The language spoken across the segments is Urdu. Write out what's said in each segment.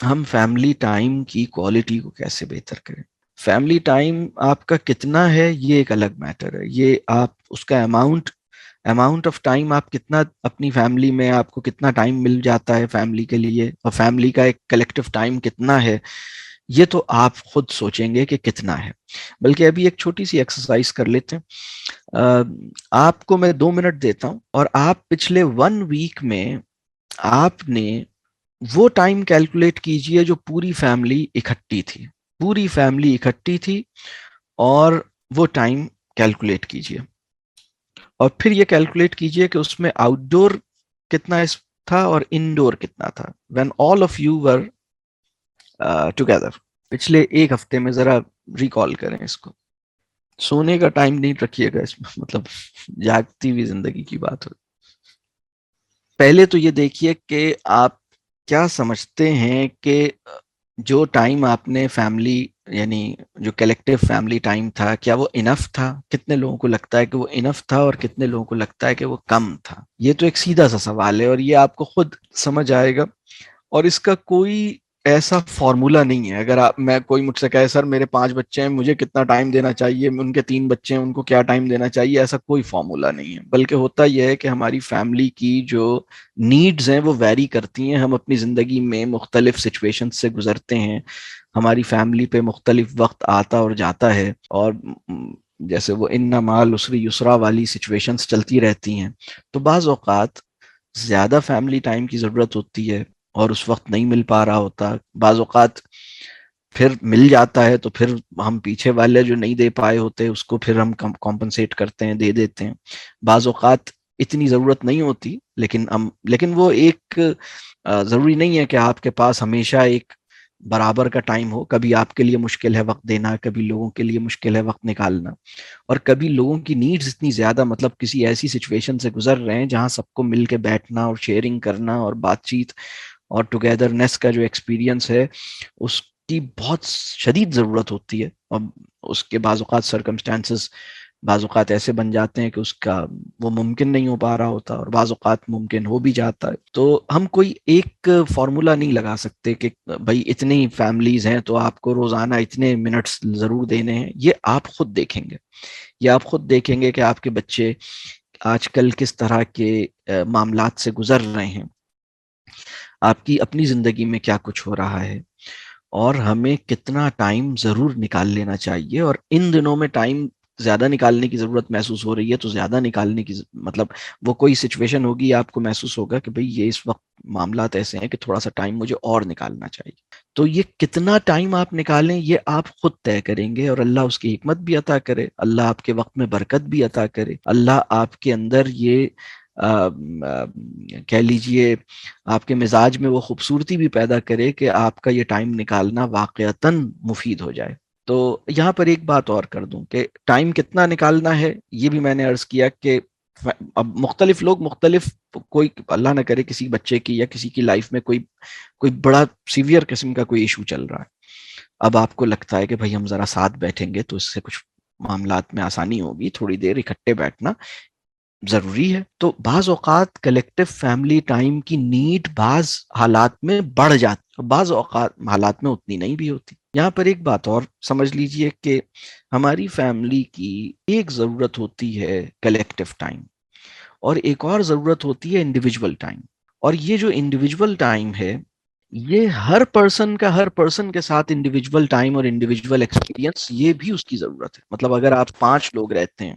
ہم فیملی ٹائم کی کوالٹی کو کیسے بہتر کریں. فیملی ٹائم آپ کا کتنا ہے یہ ایک الگ میٹر ہے. یہ آپ اس کا اماؤنٹ آف ٹائم آپ کتنا اپنی فیملی میں آپ کو کتنا ٹائم مل جاتا ہے فیملی کے لیے, اور فیملی کا ایک کلیکٹیو ٹائم کتنا ہے, یہ تو آپ خود سوچیں گے کہ کتنا ہے. بلکہ ابھی ایک چھوٹی سی ایکسرسائز کر لیتے ہیں. آپ کو میں 2 منٹ دیتا ہوں اور آپ پچھلے 1 ویک میں آپ نے وہ ٹائم کیلکولیٹ کیجئے جو پوری فیملی اکٹھی تھی. پوری فیملی اکٹھی تھی اور وہ ٹائم کیلکولیٹ کیجئے, اور پھر یہ کیلکولیٹ کیجئے کہ اس میں آؤٹ ڈور کتنا تھا اور انڈور کتنا تھا when all of you were together. پچھلے 1 ہفتے میں ذرا ریکال کریں اس کو. سونے کا ٹائم نہیں رکھیے گا اس میں, مطلب جاگتی ہوئی زندگی کی بات ہو. پہلے تو یہ دیکھیے کہ آپ کیا سمجھتے ہیں کہ جو ٹائم آپ نے فیملی, یعنی جو کلیکٹیو فیملی ٹائم تھا, کیا وہ انف تھا؟ کتنے لوگوں کو لگتا ہے کہ وہ انف تھا اور کتنے لوگوں کو لگتا ہے کہ وہ کم تھا؟ یہ تو ایک سیدھا سا سوال ہے اور یہ آپ کو خود سمجھ آئے گا, اور اس کا کوئی ایسا فارمولا نہیں ہے. اگر میں کوئی مجھ سے کہے سر میرے 5 بچے ہیں, مجھے کتنا ٹائم دینا چاہیے, ان کے 3 بچے ہیں ان کو کیا ٹائم دینا چاہیے, ایسا کوئی فارمولا نہیں ہے. بلکہ ہوتا یہ ہے کہ ہماری فیملی کی جو نیڈز ہیں وہ ویری کرتی ہیں. ہم اپنی زندگی میں مختلف سچویشن سے گزرتے ہیں, ہماری فیملی پہ مختلف وقت آتا اور جاتا ہے, اور جیسے وہ ان مال اسری یسرا والی سچویشنز چلتی رہتی ہیں. تو بعض اوقات زیادہ فیملی ٹائم کی ضرورت ہوتی ہے اور اس وقت نہیں مل پا رہا ہوتا. بعض اوقات پھر مل جاتا ہے تو پھر ہم پیچھے والے جو نہیں دے پائے ہوتے اس کو پھر ہم کمپنسیٹ کرتے ہیں, دے دیتے ہیں. بعض اوقات اتنی ضرورت نہیں ہوتی, لیکن وہ ایک ضروری نہیں ہے کہ آپ کے پاس ہمیشہ ایک برابر کا ٹائم ہو. کبھی آپ کے لیے مشکل ہے وقت دینا, کبھی لوگوں کے لیے مشکل ہے وقت نکالنا, اور کبھی لوگوں کی نیڈز اتنی زیادہ, مطلب کسی ایسی سچویشن سے گزر رہے ہیں جہاں سب کو مل کے بیٹھنا اور شیئرنگ کرنا اور بات چیت اور ٹوگیدرنیس کا جو ایکسپیرینس ہے اس کی بہت شدید ضرورت ہوتی ہے. اور اس کے بعض اوقات سرکمسٹانسز بعض اوقات ایسے بن جاتے ہیں کہ اس کا وہ ممکن نہیں ہو پا رہا ہوتا, اور بعض اوقات ممکن ہو بھی جاتا ہے. تو ہم کوئی ایک فارمولا نہیں لگا سکتے کہ بھائی اتنی فیملیز ہیں تو آپ کو روزانہ اتنے منٹس ضرور دینے ہیں. یہ آپ خود دیکھیں گے, یہ آپ خود دیکھیں گے کہ آپ کے بچے آج کل کس طرح کے معاملات سے گزر رہے ہیں, آپ کی اپنی زندگی میں کیا کچھ ہو رہا ہے, اور ہمیں کتنا ٹائم ضرور نکال لینا چاہیے. اور ان دنوں میں ٹائم زیادہ نکالنے کی ضرورت محسوس ہو رہی ہے تو زیادہ نکالنے کی مطلب وہ کوئی سچویشن ہوگی آپ کو محسوس ہوگا کہ بھئی یہ اس وقت معاملات ایسے ہیں کہ تھوڑا سا ٹائم مجھے اور نکالنا چاہیے. تو یہ کتنا ٹائم آپ نکالیں یہ آپ خود طے کریں گے, اور اللہ اس کی حکمت بھی عطا کرے, اللہ آپ کے وقت میں برکت بھی عطا کرے, اللہ آپ کے اندر یہ کہہ لیجئے آپ کے مزاج میں وہ خوبصورتی بھی پیدا کرے کہ آپ کا یہ ٹائم نکالنا واقعتاً مفید ہو جائے. تو یہاں پر ایک بات اور کر دوں کہ ٹائم کتنا نکالنا ہے یہ بھی میں نے عرض کیا کہ اب مختلف لوگ مختلف, کوئی اللہ نہ کرے کسی بچے کی یا کسی کی لائف میں کوئی بڑا سیویئر قسم کا کوئی ایشو چل رہا ہے. اب آپ کو لگتا ہے کہ بھائی ہم ذرا ساتھ بیٹھیں گے تو اس سے کچھ معاملات میں آسانی ہوگی, تھوڑی دیر اکٹھے بیٹھنا ضروری ہے. تو بعض اوقات کلیکٹیو فیملی ٹائم کی نیڈ بعض حالات میں بڑھ جاتی, بعض اوقات حالات میں اتنی نہیں بھی ہوتی. یہاں پر ایک بات اور سمجھ لیجئے کہ ہماری فیملی کی ایک ضرورت ہوتی ہے کلیکٹیو ٹائم, اور ایک اور ضرورت ہوتی ہے انڈیویجول ٹائم. اور یہ جو انڈیویجول ٹائم ہے یہ ہر پرسن کے ساتھ انڈیویجول ٹائم اور انڈیویجول ایکسپیرینس یہ بھی اس کی ضرورت ہے. مطلب اگر آپ 5 لوگ رہتے ہیں,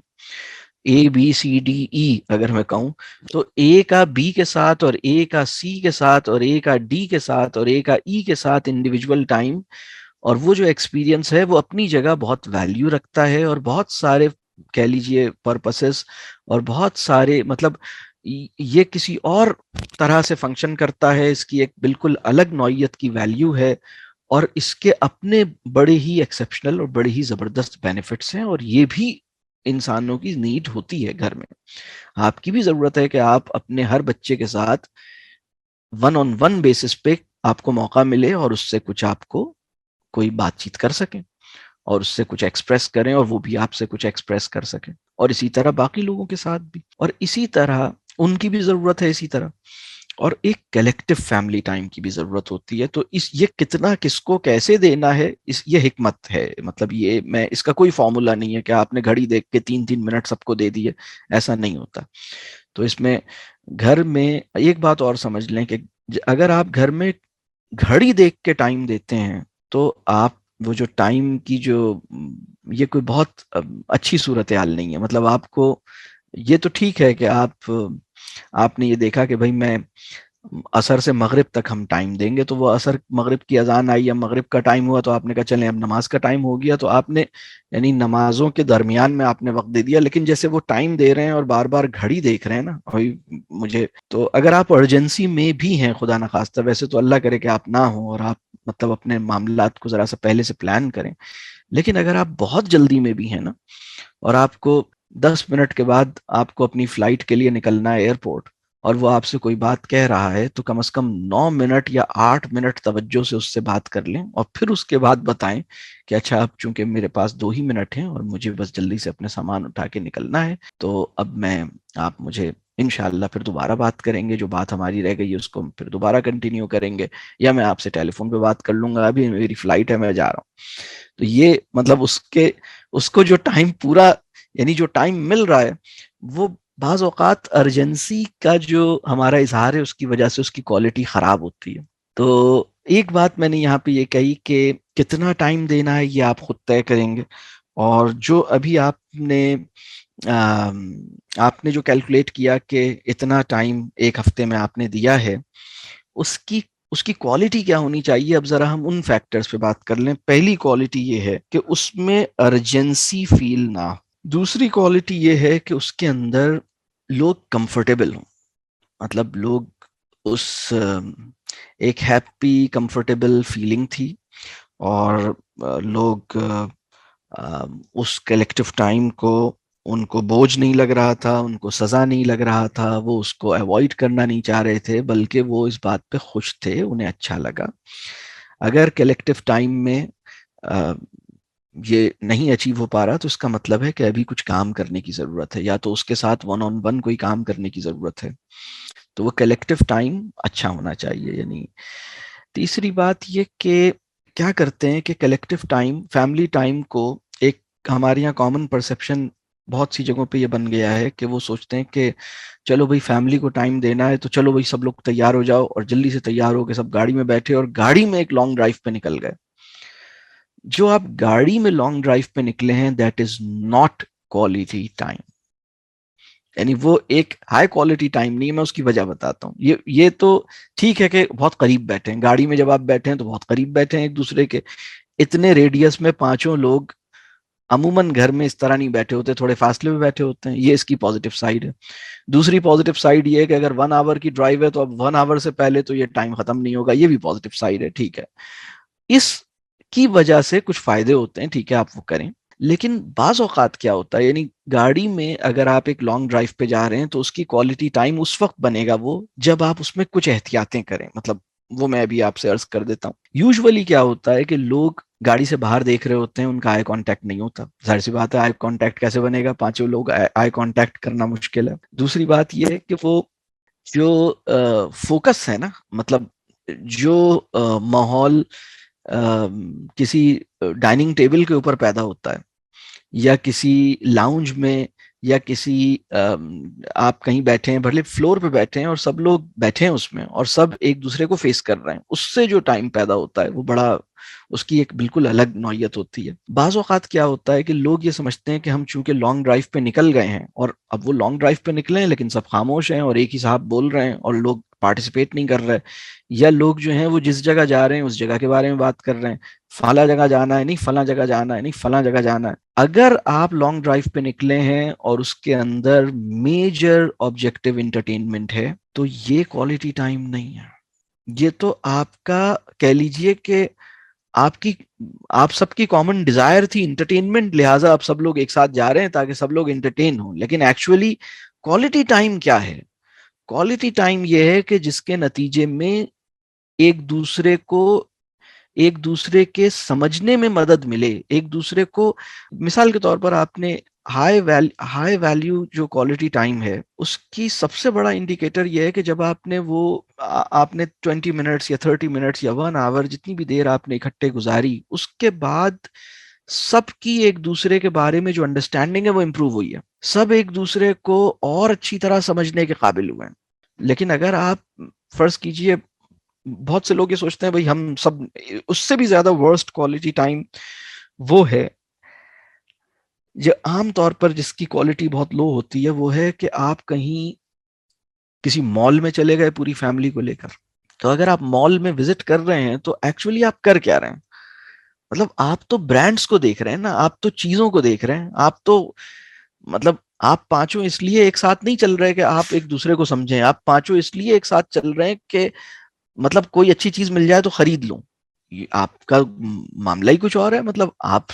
اے بی سی ڈی ای اگر میں کہوں, تو اے کا بی کے ساتھ اور اے کا سی کے ساتھ اور اے کا ڈی کے ساتھ اور اے کا ای کے ساتھ انڈیویجول ٹائم اور وہ جو ایکسپیرینس ہے وہ اپنی جگہ بہت ویلیو رکھتا ہے, اور بہت سارے کہہ لیجئے پرپسز اور بہت سارے مطلب یہ کسی اور طرح سے فنکشن کرتا ہے, اس کی ایک بالکل الگ نوعیت کی ویلیو ہے, اور اس کے اپنے بڑے ہی ایکسیپشنل اور بڑے ہی زبردست بینیفٹس ہیں. اور یہ بھی انسانوں کی نیڈ ہوتی ہے گھر میں. آپ کی بھی ضرورت ہے کہ آپ اپنے ہر بچے کے ساتھ ون آن ون بیسس پہ آپ کو موقع ملے اور اس سے کچھ آپ کو کوئی بات چیت کر سکیں اور اس سے کچھ ایکسپریس کریں اور وہ بھی آپ سے کچھ ایکسپریس کر سکیں, اور اسی طرح باقی لوگوں کے ساتھ بھی, اور اسی طرح ان کی بھی ضرورت ہے اسی طرح. اور ایک کلیکٹو فیملی ٹائم کی بھی ضرورت ہوتی ہے. تو یہ کتنا کس کو کیسے دینا ہے, یہ حکمت ہے. مطلب یہ میں اس کا کوئی فارمولا نہیں ہے کہ آپ نے گھڑی دیکھ کے 3 منٹ سب کو دے دیے, ایسا نہیں ہوتا. تو اس میں گھر میں ایک بات اور سمجھ لیں کہ اگر آپ گھر میں گھڑی دیکھ کے ٹائم دیتے ہیں تو آپ وہ جو ٹائم کی یہ کوئی بہت اچھی صورتحال نہیں ہے. مطلب آپ کو یہ تو ٹھیک ہے کہ آپ نے یہ دیکھا کہ بھائی میں عصر سے مغرب تک ہم ٹائم دیں گے, تو وہ عصر مغرب کی اذان آئی یا مغرب کا ٹائم ہوا تو آپ نے کہا چلیں اب نماز کا ٹائم ہو گیا, تو آپ نے یعنی نمازوں کے درمیان میں آپ نے وقت دے دیا. لیکن جیسے وہ ٹائم دے رہے ہیں اور بار بار گھڑی دیکھ رہے ہیں نا بھائی مجھے, تو اگر آپ ارجنسی میں بھی ہیں, خدا نخواستہ, ویسے تو اللہ کرے کہ آپ نہ ہوں اور آپ مطلب اپنے معاملات کو ذرا سا پہلے سے پلان کریں, لیکن اگر آپ بہت جلدی میں بھی ہیں نا اور آپ کو 10 منٹ کے بعد آپ کو اپنی فلائٹ کے لیے نکلنا ہے ایئرپورٹ, اور وہ آپ سے کوئی بات کہہ رہا ہے, تو کم از کم 9 منٹ یا 8 منٹ توجہ سے اس سے بات کر لیں اور پھر اس کے بعد بتائیں کہ اچھا اب چونکہ میرے پاس 2 ہی منٹ ہیں اور مجھے بس جلدی سے اپنے سامان اٹھا کے نکلنا ہے, تو اب آپ مجھے انشاءاللہ پھر دوبارہ بات کریں گے, جو بات ہماری رہ گئی ہے اس کو پھر دوبارہ کنٹینیو کریں گے, یا میں آپ سے ٹیلی فون پہ بات کر لوں گا, ابھی میری فلائٹ ہے میں جا رہا ہوں. تو یہ مطلب اس کو جو ٹائم پورا یعنی جو ٹائم مل رہا ہے وہ بعض اوقات ارجنسی کا جو ہمارا اظہار ہے اس کی وجہ سے اس کی کوالٹی خراب ہوتی ہے. تو ایک بات میں نے یہاں پہ یہ کہی کہ کتنا ٹائم دینا ہے یہ آپ خود طے کریں گے, اور جو ابھی آپ نے جو کیلکولیٹ کیا کہ اتنا ٹائم ایک ہفتے میں آپ نے دیا ہے, اس کی کوالٹی کیا ہونی چاہیے. اب ذرا ہم ان فیکٹرز پہ بات کر لیں. پہلی کوالٹی یہ ہے کہ اس میں ارجنسی فیل نہ ہو. دوسری کوالٹی یہ ہے کہ اس کے اندر لوگ کمفرٹیبل ہوں, مطلب لوگ اس ایک ہیپی کمفرٹیبل فیلنگ تھی, اور لوگ اس کلیکٹیو ٹائم کو ان کو بوجھ نہیں لگ رہا تھا, ان کو سزا نہیں لگ رہا تھا, وہ اس کو ایوائڈ کرنا نہیں چاہ رہے تھے, بلکہ وہ اس بات پہ خوش تھے, انہیں اچھا لگا. اگر کلیکٹیو ٹائم میں یہ نہیں اچیو ہو پا رہا تو اس کا مطلب ہے کہ ابھی کچھ کام کرنے کی ضرورت ہے, یا تو اس کے ساتھ 1-on-1 کوئی کام کرنے کی ضرورت ہے, تو وہ کلیکٹیو ٹائم اچھا ہونا چاہیے. یعنی تیسری بات یہ کہ کیا کرتے ہیں کہ کلیکٹیو ٹائم فیملی ٹائم کو ایک ہمارے یہاں کامن پرسپشن بہت سی جگہوں پہ یہ بن گیا ہے کہ وہ سوچتے ہیں کہ چلو بھائی فیملی کو ٹائم دینا ہے تو چلو بھائی سب لوگ تیار ہو جاؤ, اور جلدی سے تیار ہو کے سب گاڑی میں بیٹھے اور گاڑی میں ایک لانگ ڈرائیو پہ نکل گئے. جو آپ گاڑی میں لانگ ڈرائیو پہ نکلے ہیں that is not quality time. یعنی وہ ایک ہائی کوالٹی ٹائم نہیں ہے. میں اس کی وجہ بتاتا ہوں. یہ تو ٹھیک ہے کہ بہت قریب بیٹھے ہیں گاڑی میں, جب آپ بیٹھے ہیں تو بہت قریب بیٹھے ہیں ایک دوسرے کے, اتنے ریڈیس میں 5 لوگ عموماً گھر میں اس طرح نہیں بیٹھے ہوتے, تھوڑے فاصلے میں بیٹھے ہوتے ہیں. یہ اس کی پازیٹیو سائڈ ہے. دوسری پازیٹیو سائڈ یہ ہے کہ اگر 1 آور کی ڈرائیو ہے تو اب 1 آور سے پہلے تو یہ ٹائم ختم نہیں ہوگا. یہ بھی پازیٹیو سائڈ ہے. ٹھیک ہے, اس کی وجہ سے کچھ فائدے ہوتے ہیں, ٹھیک ہے آپ وہ کریں. لیکن بعض اوقات کیا ہوتا ہے, یعنی گاڑی میں اگر آپ ایک لانگ ڈرائیو پہ جا رہے ہیں تو اس کی کوالٹی ٹائم اس وقت بنے گا وہ جب آپ اس میں کچھ احتیاطیں کریں. مطلب وہ میں ابھی آپ سے عرض کر دیتا ہوں. یوزولی کیا ہوتا ہے کہ لوگ گاڑی سے باہر دیکھ رہے ہوتے ہیں, ان کا آئی کانٹیکٹ نہیں ہوتا. ظاہر سی بات ہے, آئی کانٹیکٹ کیسے بنے گا, 5 لوگ آئی کانٹیکٹ کرنا مشکل ہے. دوسری بات یہ ہے کہ وہ جو فوکس ہے نا, مطلب جو ماحول کسی ڈائننگ ٹیبل کے اوپر پیدا ہوتا ہے یا کسی لاؤنج میں یا کسی آپ کہیں بیٹھے ہیں, بھلے فلور پہ بیٹھے ہیں اور سب لوگ بیٹھے ہیں اس میں اور سب ایک دوسرے کو فیس کر رہے ہیں, اس سے جو ٹائم پیدا ہوتا ہے وہ بڑا, اس کی ایک بالکل الگ نوعیت ہوتی ہے. بعض اوقات کیا ہوتا ہے کہ لوگ یہ سمجھتے ہیں کہ ہم چونکہ لانگ ڈرائیو پہ نکل گئے ہیں, اور اب وہ لانگ ڈرائیو پہ نکلے ہیں لیکن سب خاموش ہیں اور ایک ہی صاحب بول رہے ہیں اور لوگ پارٹیسپیٹ نہیں کر رہے, یا لوگ جو ہیں وہ جس جگہ جا رہے ہیں اس جگہ کے بارے میں بات کر رہے ہیں, فلاں جگہ جانا ہے نہیں, فلاں جگہ جانا ہے نہیں, فلاں جگہ جانا ہے. اگر آپ لانگ ڈرائیو پہ نکلے ہیں اور اس کے اندر میجر آبجیکٹو انٹرٹینمنٹ ہے تو یہ کوالٹی ٹائم نہیں ہے. یہ تو آپ کا کہہ لیجئے کہ آپ سب کی کامن ڈیزائر تھی انٹرٹینمنٹ, لہٰذا آپ سب لوگ ایک ساتھ جا رہے ہیں تاکہ سب لوگ انٹرٹین ہوں. لیکن ایکچولی کوالٹی ٹائم کیا ہے؟ کوالٹی ٹائم یہ ہے کہ جس کے نتیجے میں ایک دوسرے کے سمجھنے میں مدد ملے, ایک دوسرے کو. مثال کے طور پر آپ نے ہائی ویلیو جو کوالٹی ٹائم ہے اس کی سب سے بڑا انڈیکیٹر یہ ہے کہ جب آپ نے آپ نے 20 منٹس یا 30 منٹس یا 1 آور جتنی بھی دیر آپ نے اکٹھے گزاری، اس کے بعد سب کی ایک دوسرے کے بارے میں جو انڈرسٹینڈنگ ہے وہ امپروو ہوئی ہے، سب ایک دوسرے کو اور اچھی طرح سمجھنے کے قابل ہوئے ہیں. لیکن اگر آپ فرض کیجئے، بہت سے لوگ یہ سوچتے ہیں بھائی ہم سب، اس سے بھی زیادہ ورسٹ کوالٹی ٹائم وہ ہے جو عام طور پر جس کی کوالٹی بہت لو ہوتی ہے، وہ ہے کہ آپ کہیں کسی مال میں چلے گئے پوری فیملی کو لے کر. تو اگر آپ مال میں وزٹ کر رہے ہیں تو ایکچولی آپ کر کیا رہے ہیں؟ مطلب آپ تو برانڈس کو دیکھ رہے ہیں نا، آپ تو چیزوں کو دیکھ رہے ہیں، آپ تو مطلب آپ پانچوں اس لیے ایک ساتھ نہیں چل رہے کہ آپ ایک دوسرے کو سمجھیں، آپ پانچوں اس لیے ایک ساتھ چل رہے ہیں کہ مطلب کوئی اچھی چیز مل جائے تو خرید لوں. آپ کا معاملہ ہی کچھ اور ہے. مطلب آپ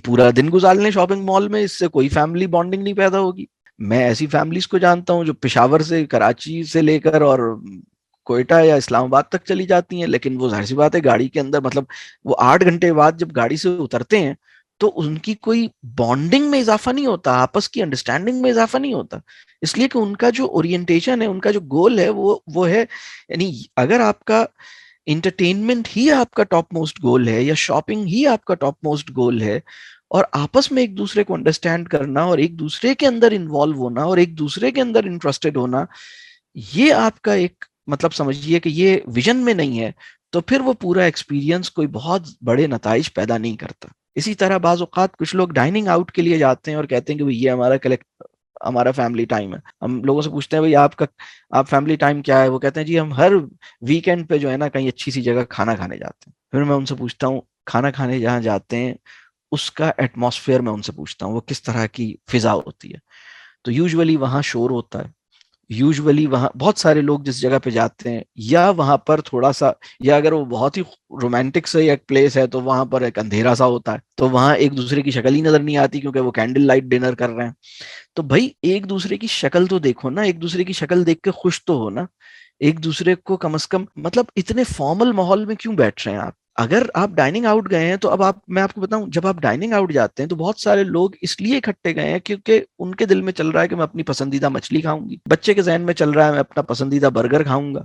پورا دن گزار لیں شاپنگ مال میں، اس سے کوئی فیملی بانڈنگ نہیں پیدا ہوگی. میں ایسی فیملیز کو جانتا ہوں جو پشاور سے، کراچی سے لے کر اور کوئٹہ یا اسلام آباد تک چلی جاتی ہیں، لیکن وہ ظاہر سی بات ہے گاڑی کے اندر، مطلب وہ 8 گھنٹے بعد جب گاڑی سے اترتے ہیں تو ان کی کوئی بانڈنگ میں اضافہ نہیں ہوتا، آپس کی انڈرسٹینڈنگ میں اضافہ نہیں ہوتا، اس لیے کہ ان کا جو اورینٹیشن ہے، ان کا جو گول ہے وہ ہے، یعنی اگر آپ کا انٹرٹینمنٹ ہی آپ کا ٹاپ موسٹ گول ہے یا شاپنگ ہی آپ کا ٹاپ موسٹ گول ہے، اور آپس میں ایک دوسرے کو انڈرسٹینڈ کرنا اور ایک دوسرے کے اندر انوالو ہونا اور ایک دوسرے کے اندر انٹرسٹڈ ہونا، یہ آپ کا ایک مطلب سمجھیے کہ یہ ویژن میں نہیں ہے، تو پھر وہ پورا ایکسپیرینس کوئی بہت بڑے نتائج پیدا نہیں کرتا. اسی طرح بعض اوقات کچھ لوگ ڈائننگ آؤٹ کے لیے جاتے ہیں اور کہتے ہیں کہ یہ ہمارا فیملی ٹائم ہے. ہم لوگوں سے پوچھتے ہیں بھائی آپ فیملی ٹائم کیا ہے؟ وہ کہتے ہیں جی ہم ہر ویکینڈ پہ جو ہے نا کہیں اچھی سی جگہ کھانا کھانے جاتے ہیں. پھر میں ان سے پوچھتا ہوں کھانا کھانے جہاں جاتے ہیں اس کا ایٹماسفیئر میں ان سے پوچھتا ہوں وہ کس طرح کی فضا ہوتی ہے. تو یوزولی وہاں شور ہوتا ہے، یوزولی وہاں بہت سارے لوگ جس جگہ پہ جاتے ہیں، یا وہاں پر تھوڑا سا، یا اگر وہ بہت ہی رومانٹک سے ایک پلیس ہے تو وہاں پر ایک اندھیرا سا ہوتا ہے، تو وہاں ایک دوسرے کی شکل ہی نظر نہیں آتی کیونکہ وہ کینڈل لائٹ ڈنر کر رہے ہیں. تو بھائی ایک دوسرے کی شکل تو دیکھو نا، ایک دوسرے کی شکل دیکھ کے خوش تو ہو نا، ایک دوسرے کو کم از کم، مطلب اتنے فارمل ماحول میں کیوں بیٹھ رہے ہیں آپ؟ اگر آپ ڈائننگ آؤٹ گئے ہیں تو اب میں آپ کو بتاؤں، جب آپ ڈائننگ آؤٹ جاتے ہیں تو بہت سارے لوگ اس لیے اکٹھے گئے ہیں کیونکہ ان کے دل میں چل رہا ہے کہ میں اپنی پسندیدہ مچھلی کھاؤں گی، بچے کے ذہن میں چل رہا ہے میں اپنا پسندیدہ برگر کھاؤں گا.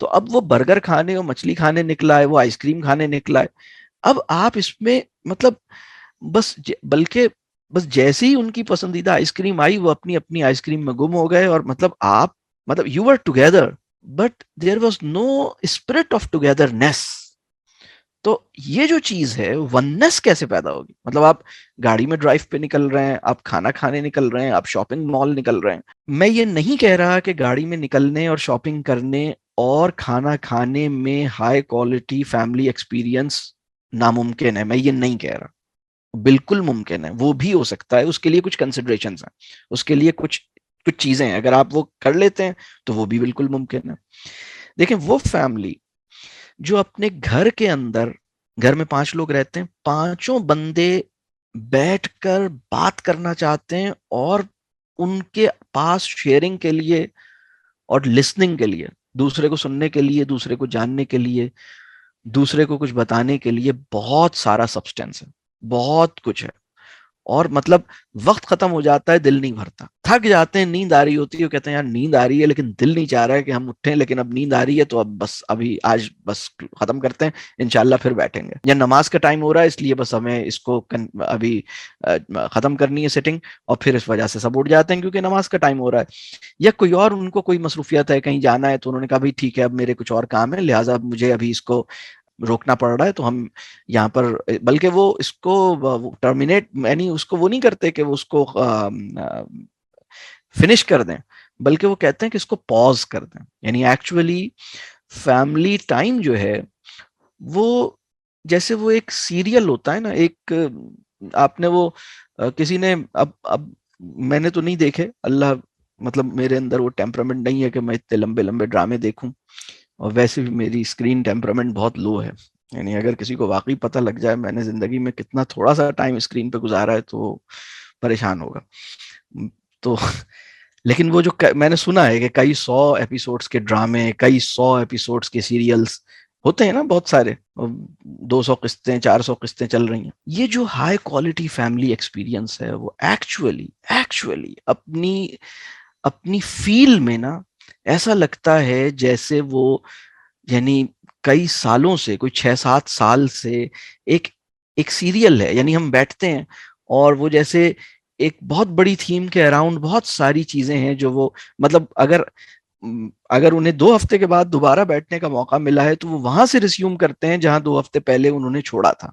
تو اب وہ برگر کھانے اور مچھلی کھانے نکلا ہے، وہ آئس کریم کھانے نکلا ہے. اب آپ اس میں مطلب بس بلکہ بس جیسے ہی ان کی پسندیدہ آئس کریم آئی وہ اپنی اپنی آئس کریم میں گم ہو گئے، اور مطلب آپ مطلب you are together but there was no spirit of togetherness. تو یہ جو چیز ہے وننس کیسے پیدا ہوگی؟ مطلب آپ گاڑی میں ڈرائیو پہ نکل رہے ہیں، آپ کھانا کھانے نکل رہے ہیں، آپ شاپنگ مال نکل رہے ہیں. میں یہ نہیں کہہ رہا کہ گاڑی میں نکلنے اور شاپنگ کرنے اور کھانا کھانے میں ہائی کوالٹی فیملی ایکسپیرینس ناممکن ہے، میں یہ نہیں کہہ رہا. بالکل ممکن ہے، وہ بھی ہو سکتا ہے، اس کے لیے کچھ کنسیڈریشنز ہیں، اس کے لیے کچھ چیزیں ہیں، اگر آپ وہ کر لیتے ہیں تو وہ بھی بالکل ممکن ہے. دیکھیں وہ فیملی جو اپنے گھر کے اندر، گھر میں 5 لوگ رہتے ہیں، پانچوں بندے بیٹھ کر بات کرنا چاہتے ہیں اور ان کے پاس شیئرنگ کے لیے اور لسننگ کے لیے، دوسرے کو سننے کے لیے، دوسرے کو جاننے کے لیے، دوسرے کو کچھ بتانے کے لیے بہت سارا سبسٹینس ہے، بہت کچھ ہے. اور مطلب وقت ختم ہو جاتا ہے، دل نہیں بھرتا، تھک جاتے ہیں، نیند آ رہی ہوتی ہے، وہ کہتے ہیں یار نیند آ رہی ہے لیکن دل نہیں چاہ رہا ہے کہ ہم اٹھیں، لیکن اب نیند آ رہی ہے تو اب بس ابھی آج بس ختم کرتے ہیں، انشاءاللہ پھر بیٹھیں گے. یا نماز کا ٹائم ہو رہا ہے اس لیے بس ہمیں اس کو ابھی ختم کرنی ہے سیٹنگ، اور پھر اس وجہ سے سب اٹھ جاتے ہیں کیونکہ نماز کا ٹائم ہو رہا ہے. یا کوئی اور ان کو کوئی مصروفیت ہے، کہیں جانا ہے، تو انہوں نے کہا بھائی ٹھیک ہے اب میرے کچھ اور کام ہے لہٰذا مجھے ابھی اس کو روکنا پڑ رہا ہے، تو ہم یہاں پر، بلکہ وہ اس کو ٹرمینیٹ، یعنی اس کو وہ نہیں کرتے کہ وہ اس کو فنش کر دیں، بلکہ وہ کہتے ہیں کہ اس کو پاز کر دیں. یعنی ایکچولی فیملی ٹائم جو ہے وہ جیسے وہ ایک سیریل ہوتا ہے نا، ایک آپ نے وہ کسی نے اب میں نے تو نہیں دیکھے، اللہ مطلب میرے اندر وہ ٹیمپرامنٹ نہیں ہے کہ میں اتنے لمبے لمبے ڈرامے دیکھوں، اور ویسے بھی میری اسکرین ٹیمپرامنٹ بہت لو ہے. یعنی اگر کسی کو واقعی پتہ لگ جائے میں نے زندگی میں کتنا تھوڑا سا ٹائم اسکرین پہ گزارا ہے تو پریشان ہوگا. تو لیکن وہ جو میں نے سنا ہے کہ کئی 100 ایپیسوڈز کے ڈرامے، کئی 100 ایپیسوڈز کے سیریلز ہوتے ہیں نا بہت سارے، 200 قسطیں 400 قسطیں چل رہی ہیں. یہ جو ہائی کوالٹی فیملی ایکسپیرینس ہے وہ ایکچولی اپنی فیل میں نا ایسا لگتا ہے جیسے وہ یعنی کئی سالوں سے، کوئی 6-7 سال سے ایک سیریل ہے. یعنی ہم بیٹھتے ہیں اور وہ جیسے ایک بہت بڑی تھیم کے اراؤنڈ بہت ساری چیزیں ہیں جو وہ مطلب اگر انہیں 2 ہفتے کے بعد دوبارہ بیٹھنے کا موقع ملا ہے تو وہ وہاں سے ریسیوم کرتے ہیں جہاں 2 ہفتے پہلے انہوں نے چھوڑا تھا.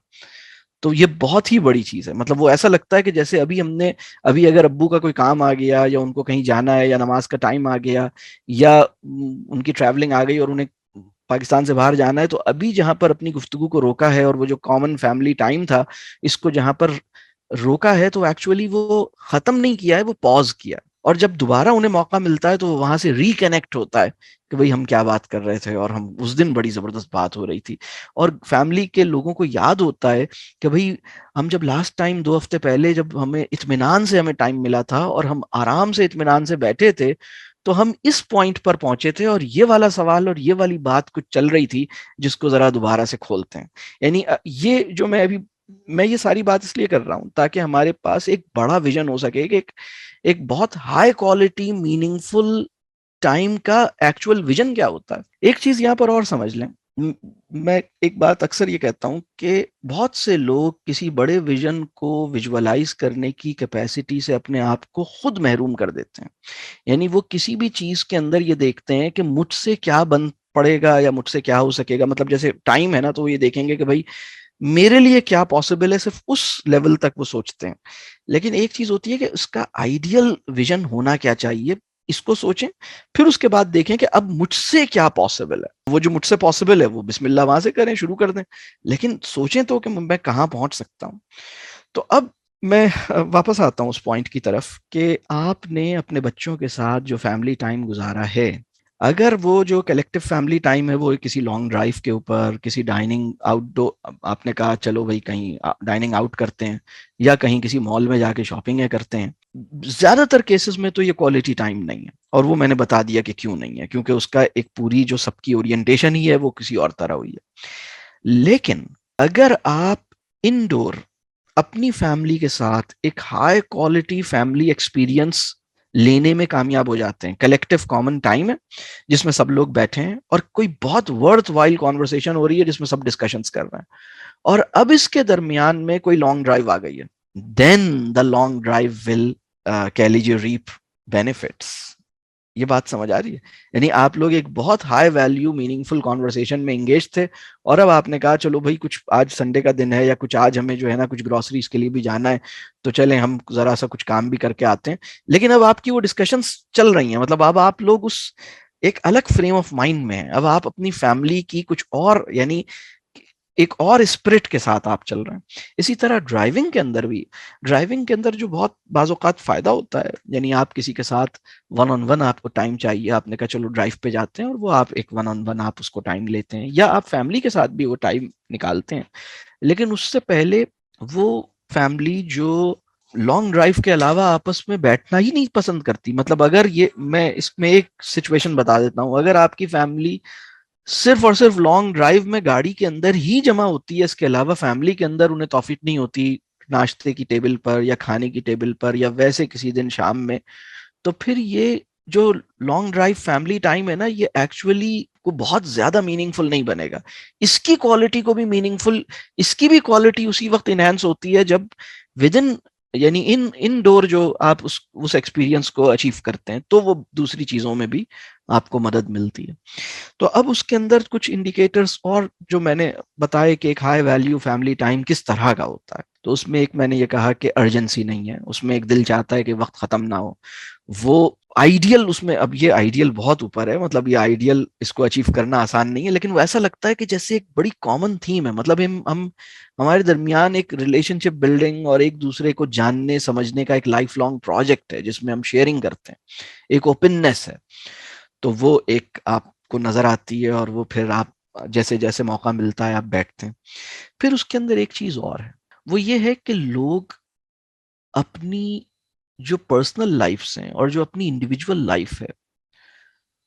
تو یہ بہت ہی بڑی چیز ہے. مطلب وہ ایسا لگتا ہے کہ جیسے ابھی اگر ابو کا کوئی کام آ گیا یا ان کو کہیں جانا ہے یا نماز کا ٹائم آ گیا یا ان کی ٹریولنگ آ گئی اور انہیں پاکستان سے باہر جانا ہے، تو ابھی جہاں پر اپنی گفتگو کو روکا ہے اور وہ جو کامن فیملی ٹائم تھا اس کو جہاں پر روکا ہے، تو ایکچولی وہ ختم نہیں کیا ہے، وہ پاز کیا. اور جب دوبارہ انہیں موقع ملتا ہے تو وہ وہاں سے ریکنیکٹ ہوتا ہے کہ بھئی ہم کیا بات کر رہے تھے اور ہم اس دن بڑی زبردست بات ہو رہی تھی. اور فیملی کے لوگوں کو یاد ہوتا ہے کہ بھئی ہم جب لاسٹ ٹائم 2 ہفتے پہلے جب ہمیں اطمینان سے ہمیں ٹائم ملا تھا اور ہم آرام سے اطمینان سے بیٹھے تھے تو ہم اس پوائنٹ پر پہنچے تھے اور یہ والا سوال اور یہ والی بات کچھ چل رہی تھی جس کو ذرا دوبارہ سے کھولتے ہیں. یعنی یہ جو میں یہ ساری بات اس لیے کر رہا ہوں تاکہ ہمارے پاس ایک بڑا ویژن ہو سکے کہ ایک بہت high quality meaningful time کا ایکچوئل ویژن کیا ہوتا ہے. ایک چیز یہاں پر اور سمجھ لیں، میں ایک بات اکثر یہ کہتا ہوں کہ بہت سے لوگ کسی بڑے ویژن کو ویژولائز کرنے کی کیپیسٹی سے اپنے آپ کو خود محروم کر دیتے ہیں. یعنی وہ کسی بھی چیز کے اندر یہ دیکھتے ہیں کہ مجھ سے کیا بن پڑے گا یا مجھ سے کیا ہو سکے گا. مطلب جیسے ٹائم ہے نا، تو وہ یہ دیکھیں گے کہ بھائی میرے لیے کیا پاسبل ہے، صرف اس لیول تک وہ سوچتے ہیں. لیکن ایک چیز ہوتی ہے کہ اس کا آئیڈیل ویژن ہونا کیا چاہیے، اس کو سوچیں، پھر اس کے بعد دیکھیں کہ اب مجھ سے کیا پاسبل ہے. وہ جو مجھ سے پاسبل ہے وہ بسم اللہ وہاں سے کریں، شروع کر دیں، لیکن سوچیں تو کہ میں کہاں پہنچ سکتا ہوں. تو اب میں واپس آتا ہوں اس پوائنٹ کی طرف کہ آپ نے اپنے بچوں کے ساتھ جو فیملی ٹائم گزارا ہے، اگر وہ جو کلیکٹیو فیملی ٹائم ہے وہ کسی لانگ ڈرائیو کے اوپر، کسی ڈائننگ آؤٹ ڈور، آپ نے کہا چلو بھائی کہیں ڈائننگ آؤٹ کرتے ہیں یا کہیں کسی مال میں جا کے شاپنگ کرتے ہیں، زیادہ تر کیسز میں تو یہ کوالٹی ٹائم نہیں ہے. اور وہ میں نے بتا دیا کہ کیوں نہیں ہے، کیونکہ اس کا ایک پوری جو سب کی اورینٹیشن ہی ہے وہ کسی اور طرح ہوئی ہے. لیکن اگر آپ انڈور اپنی فیملی کے ساتھ ایک ہائی کوالٹی فیملی ایکسپیرینس لینے میں کامیاب ہو جاتے ہیں، کلیکٹیو کامن ٹائم ہے جس میں سب لوگ بیٹھے ہیں اور کوئی بہت ورتھ وائل کانورسیشن ہو رہی ہے جس میں سب ڈسکشنز کر رہے ہیں، اور اب اس کے درمیان میں کوئی لانگ ڈرائیو آ گئی ہے، دین دا لانگ ڈرائیو ول کہہ لیجیے ریپ بینیفٹس. یہ بات سمجھ آ رہی ہے؟ یعنی آپ لوگ ایک بہت ہائی ویلیو میننگ فل کانورسیشن میں انگیج تھے اور اب آپ نے کہا چلو بھائی کچھ آج سنڈے کا دن ہے یا کچھ آج ہمیں جو ہے نا کچھ گروسریز کے لیے بھی جانا ہے تو چلیں ہم ذرا سا کچھ کام بھی کر کے آتے ہیں. لیکن اب آپ کی وہ ڈسکشنز چل رہی ہیں، مطلب اب آپ لوگ اس ایک الگ فریم آف مائنڈ میں ہیں. اب آپ اپنی فیملی کی کچھ اور یعنی ایک اور اسپرٹ کے ساتھ آپ چل رہے ہیں. اسی طرح ڈرائیونگ کے اندر بھی، ڈرائیونگ کے اندر جو بہت بعض اوقات فائدہ ہوتا ہے، یعنی آپ کسی کے ساتھ ون آن ون آپ کو ٹائم چاہیے، آپ نے کہا چلو ڈرائیو پہ جاتے ہیں اور وہ آپ ایک ون آن ون آپ اس کو ٹائم لیتے ہیں، یا آپ فیملی کے ساتھ بھی وہ ٹائم نکالتے ہیں. لیکن اس سے پہلے وہ فیملی جو لانگ ڈرائیو کے علاوہ آپس میں بیٹھنا ہی نہیں پسند کرتی. مطلب اگر یہ میں اس میں ایک سچویشن بتا دیتا ہوں، اگر آپ کی فیملی صرف اور صرف لانگ ڈرائیو میں گاڑی کے اندر ہی جمع ہوتی ہے، اس کے علاوہ فیملی کے اندر انہیں توفیق نہیں ہوتی ناشتے کی ٹیبل پر یا کھانے کی ٹیبل پر یا ویسے کسی دن شام میں، تو پھر یہ جو لانگ ڈرائیو فیملی ٹائم ہے نا، یہ ایکچولی کو بہت زیادہ میننگ فل نہیں بنے گا. اس کی کوالٹی کو بھی میننگ فل، اس کی بھی کوالٹی اسی وقت انہینس ہوتی ہے جب ود ان یعنی ان ڈور جو آپ اس ایکسپیرینس کو اچیو کرتے ہیں تو وہ دوسری چیزوں میں بھی آپ کو مدد ملتی ہے. تو اب اس کے اندر کچھ انڈیکیٹرز اور جو میں نے بتایا کہ ایک ہائی ویلیو فیملی ٹائم کس طرح کا ہوتا ہے، تو اس میں ایک میں نے یہ کہا کہ ارجنسی نہیں ہے، اس میں ایک دل چاہتا ہے کہ وقت ختم نہ ہو. وہ آئیڈیل، اس میں اب یہ آئیڈیل بہت اوپر ہے، مطلب یہ آئیڈیل اس کو اچیو کرنا آسان نہیں ہے، لیکن وہ ایسا لگتا ہے کہ جیسے ایک بڑی کامن تھیم ہے. مطلب ہم ہمارے درمیان ایک ریلیشن شپ بلڈنگ اور ایک دوسرے کو جاننے سمجھنے کا ایک لائف لانگ پروجیکٹ ہے جس میں ہم شیئرنگ کرتے ہیں، ایک اوپننس ہے. تو وہ ایک آپ کو نظر آتی ہے اور وہ پھر آپ جیسے جیسے موقع ملتا ہے آپ بیٹھتے ہیں. پھر اس کے اندر ایک چیز اور ہے، وہ یہ ہے کہ لوگ اپنی جو پرسنل لائفز ہیں اور جو اپنی انڈیویجول لائف ہے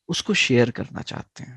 اس کو شیئر کرنا چاہتے ہیں.